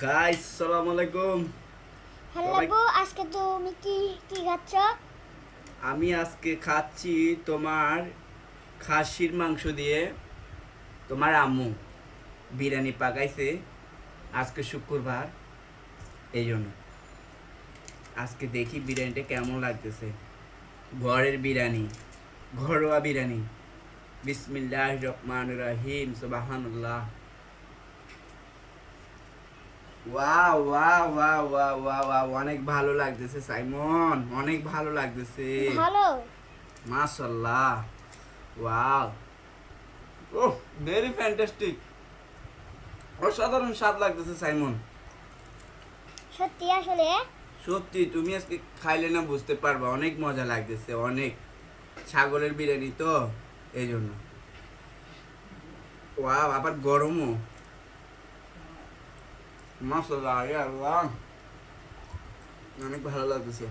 Guys আসসালামু আলাইকুম। Hello সবাই বউ, আজকে তুমি কি কি খাচ্ছ? আমি আজকে খাচ্ছি তোমার খাসির মাংস দিয়ে। তোমার আম্মু বিরিয়ানি পাকাইছে আজকে শুক্রবার, এই জন্য আজকে দেখি বিরিয়ানিটা কেমন লাগতেছে। ঘরের বিরিয়ানি, ঘরোয়া বিরিয়ানি। বিসমিল্লাহির রহমানির রহিম, সুবহানাল্লাহ। Wow wow wow wow wow wow, অনেক ভালো লাগতেছে সাইমন, অনেক ভালো লাগতেছে। ভালো। মাশাআল্লাহ, ওয়াও, ওহ, ভেরি ফ্যান্টাস্টিক। অসাধারণ স্বাদ লাগতেছে সাইমন। সত্যি আসলে? সত্যি তুমি আজকে খাইলে না বুঝতে পারবা, অনেক মজা লাগতেছে, অনেক। ছাগলের বিরিয়ানি তো, এই জন্য। ওয়াও, আবার গরমও। মাশাআল্লাহ, ইয়া আল্লাহ, অনেক ভালো লাগতেছে।